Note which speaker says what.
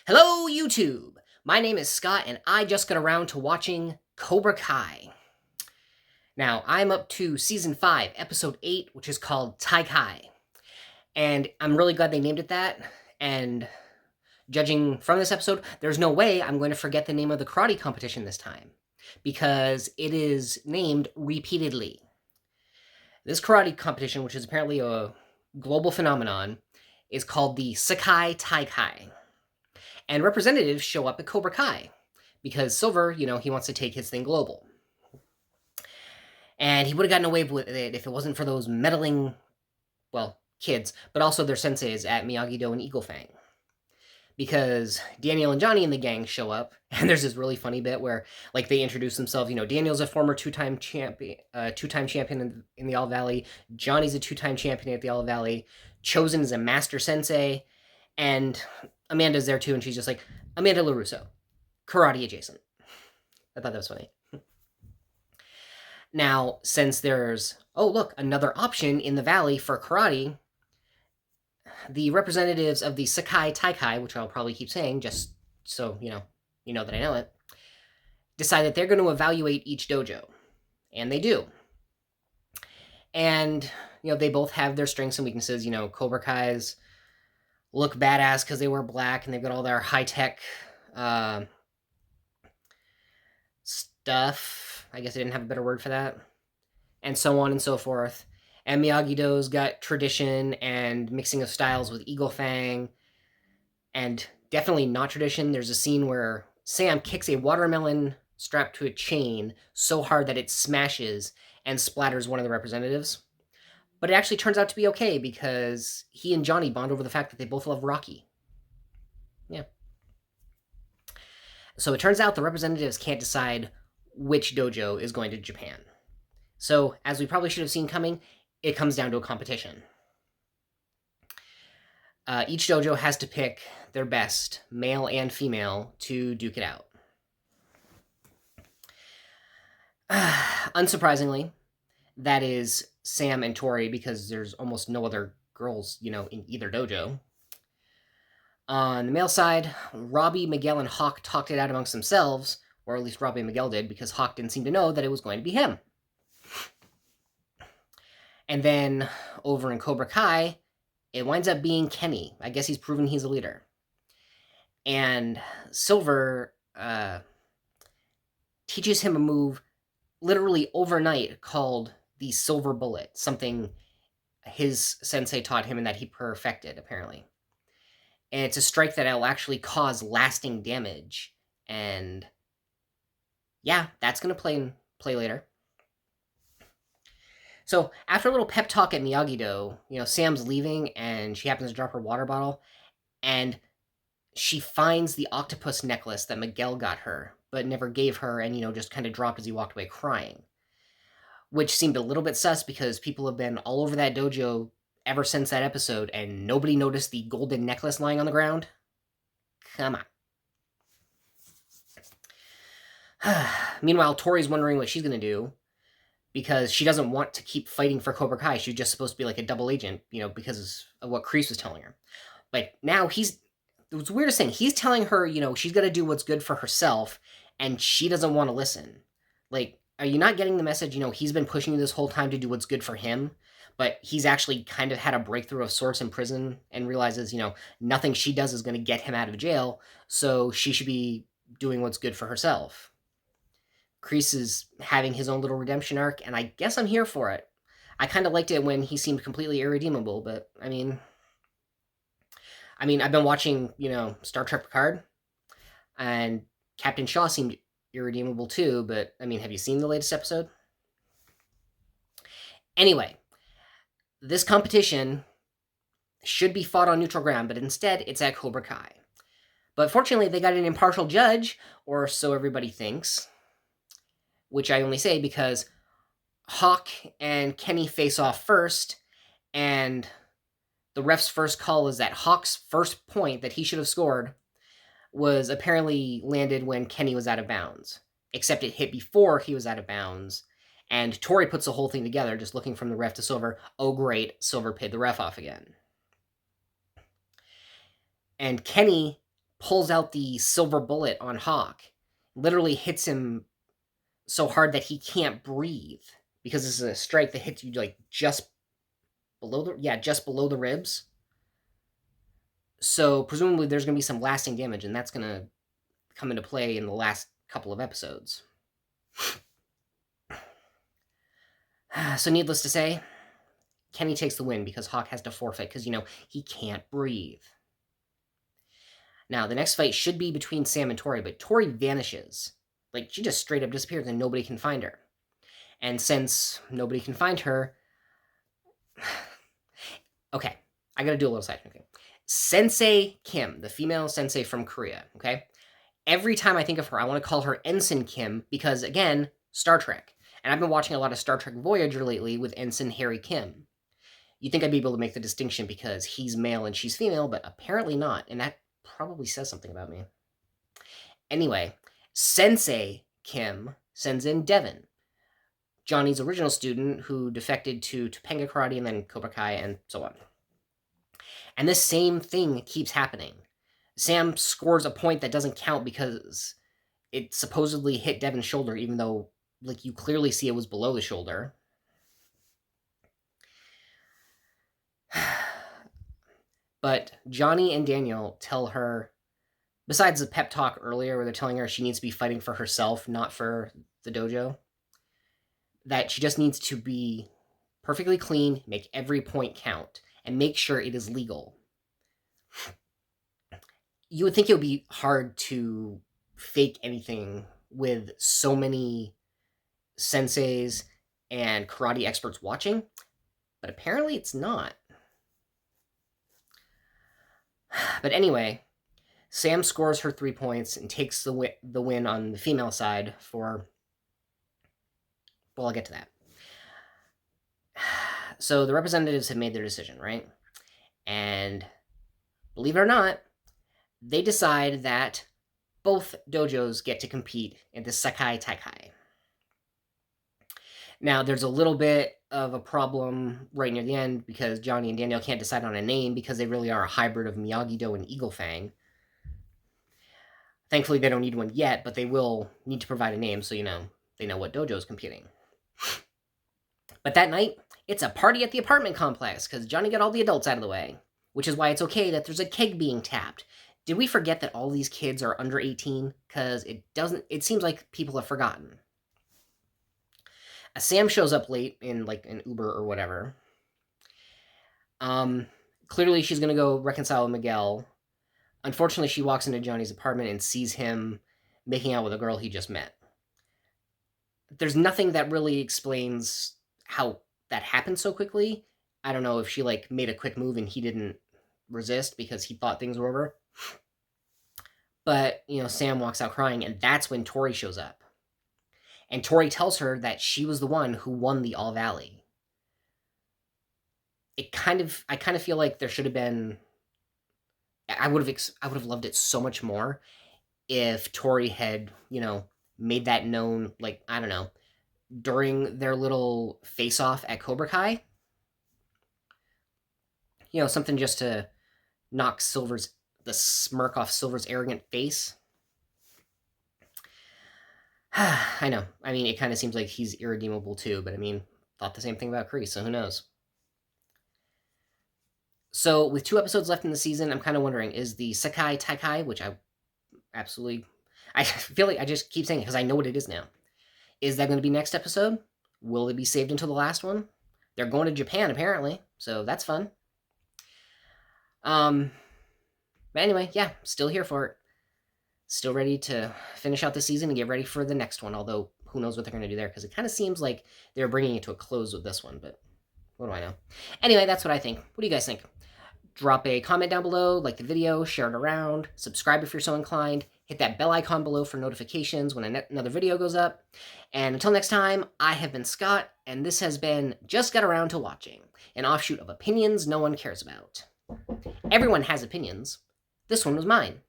Speaker 1: Hello, YouTube! My name is Scott, and I just got around to watching Cobra Kai. Now, I'm up to Season 5, Episode 8, which is called TaiKai. And I'm really glad they named it that, and judging from this episode, there's no way I'm going to forget the name of the karate competition this time, because it is named repeatedly. This karate competition, which is apparently a global phenomenon, is called the Sekai TaiKai. And representatives show up at Cobra Kai because Silver, he wants to take his thing global. And he would have gotten away with it if it wasn't for those meddling, kids, but also their senseis at Miyagi-Do and Eagle Fang. Because Daniel and Johnny and the gang show up, and there's this really funny bit where, they introduce themselves. Daniel's a former two-time champion in the All Valley. Johnny's a two-time champion at the All Valley. Chosen is a master sensei, and Amanda's there too, and she's just like, Amanda LaRusso, karate adjacent. I thought that was funny. Now, since there's, another option in the valley for karate, the representatives of the Sekai TaiKai, which I'll probably keep saying just so you know that I know it, decide that they're going to evaluate each dojo. And they do. And, they both have their strengths and weaknesses. Cobra Kai's look badass because they wear black and they've got all their high-tech stuff. I guess I didn't have a better word for that. And so on and so forth. And Miyagi-Do's got tradition and mixing of styles with Eagle Fang. And definitely not tradition. There's a scene where Sam kicks a watermelon strapped to a chain so hard that it smashes and splatters one of the representatives. But it actually turns out to be okay because he and Johnny bond over the fact that they both love Rocky. Yeah. So it turns out the representatives can't decide which dojo is going to Japan. So, as we probably should have seen coming, it comes down to a competition. Each dojo has to pick their best, male and female, to duke it out. Unsurprisingly, that is Sam and Tori, because there's almost no other girls, in either dojo. On the male side, Robbie, Miguel, and Hawk talked it out amongst themselves, or at least Robbie and Miguel did, because Hawk didn't seem to know that it was going to be him. And then, over in Cobra Kai, it winds up being Kenny. I guess he's proven he's a leader. And Silver teaches him a move literally overnight called the Silver Bullet, something his sensei taught him and that he perfected, apparently. And it's a strike that will actually cause lasting damage. And yeah, that's going to play later. So after a little pep talk at Miyagi-Do, Sam's leaving and she happens to drop her water bottle, and she finds the octopus necklace that Miguel got her, but never gave her, and, just kind of dropped as he walked away crying. Which seemed a little bit sus because people have been all over that dojo ever since that episode, and nobody noticed the golden necklace lying on the ground. Come on. Meanwhile, Tori's wondering what she's going to do, because she doesn't want to keep fighting for Cobra Kai. She's just supposed to be like a double agent, because of what Kreese was telling her. But now it was the weirdest thing. He's telling her, she's got to do what's good for herself, and she doesn't want to listen. Are you not getting the message? He's been pushing you this whole time to do what's good for him, but he's actually kind of had a breakthrough of sorts in prison and realizes, nothing she does is going to get him out of jail, so she should be doing what's good for herself. Kreese is having his own little redemption arc, and I guess I'm here for it. I kind of liked it when he seemed completely irredeemable, but, I mean, I've been watching, Star Trek Picard, and Captain Shaw seemed irredeemable too, but, have you seen the latest episode? Anyway, this competition should be fought on neutral ground, but instead it's at Cobra Kai. But fortunately, they got an impartial judge, or so everybody thinks, which I only say because Hawk and Kenny face off first, and the ref's first call is that Hawk's first point that he should have scored was apparently landed when Kenny was out of bounds, except it hit before he was out of bounds, and Tori puts the whole thing together, just looking from the ref to Silver. Oh great, Silver paid the ref off again. And Kenny pulls out the silver bullet on Hawk, literally hits him so hard that he can't breathe because this is a strike that hits you like just below the ribs. So presumably there's going to be some lasting damage, and that's going to come into play in the last couple of episodes. So needless to say, Kenny takes the win because Hawk has to forfeit because, he can't breathe. Now, the next fight should be between Sam and Tori, but Tori vanishes. Like, she just straight up disappears and nobody can find her. And since nobody can find her... Okay, I gotta do a little side. Okay. Sensei Kim, the female sensei from Korea, okay? Every time I think of her, I want to call her Ensign Kim because, again, Star Trek. And I've been watching a lot of Star Trek Voyager lately with Ensign Harry Kim. You'd think I'd be able to make the distinction because he's male and she's female, but apparently not, and that probably says something about me. Anyway, Sensei Kim sends in Devin, Johnny's original student who defected to Topanga Karate and then Cobra Kai and so on. And this same thing keeps happening. Sam scores a point that doesn't count because it supposedly hit Devin's shoulder, even though, like, you clearly see it was below the shoulder. But Johnny and Daniel tell her, besides the pep talk earlier where they're telling her she needs to be fighting for herself, not for the dojo, that she just needs to be perfectly clean, make every point count, and make sure it is legal. You would think it would be hard to fake anything with so many senseis and karate experts watching, but apparently it's not. But anyway, Sam scores her 3 points and takes the win on the female side for... Well, I'll get to that. So the representatives have made their decision, right? And believe it or not, they decide that both dojos get to compete in the Sekai TaiKai. Now, there's a little bit of a problem right near the end because Johnny and Daniel can't decide on a name because they really are a hybrid of Miyagi-Do and Eagle Fang. Thankfully, they don't need one yet, but they will need to provide a name so, they know what dojo is competing. But that night, it's a party at the apartment complex because Johnny got all the adults out of the way, which is why it's okay that there's a keg being tapped. Did we forget that all these kids are under 18? Because it seems like people have forgotten. Sam shows up late in like an Uber or whatever. Clearly she's going to go reconcile with Miguel. Unfortunately, she walks into Johnny's apartment and sees him making out with a girl he just met. There's nothing that really explains how that happened so quickly. I don't know if she like made a quick move and he didn't resist because he thought things were over. But, Sam walks out crying, and that's when Tori shows up. And Tori tells her that she was the one who won the All Valley. I kind of feel like there should have been... I would have loved it so much more if Tori had, made that known, like, I don't know, during their little face-off at Cobra Kai. Something just to knock the smirk off Silver's arrogant face. I know. I mean, it kind of seems like he's irredeemable too, but I mean, thought the same thing about Kreese, so who knows? So, with 2 episodes left in the season, I'm kind of wondering, is the Sekai TaiKai, which I feel like I just keep saying it because I know what it is now. Is that going to be next episode? Will it be saved until the last one? They're going to Japan, apparently, so that's fun. But anyway, yeah, still here for it. Still ready to finish out the season and get ready for the next one, although who knows what they're going to do there, because it kind of seems like they're bringing it to a close with this one, but what do I know? Anyway, that's what I think. What do you guys think? Drop a comment down below, like the video, share it around, subscribe if you're so inclined, hit that bell icon below for notifications when another video goes up, and until next time, I have been Scott, and this has been Just Got Around to Watching, an offshoot of opinions no one cares about. Everyone has opinions. This one was mine.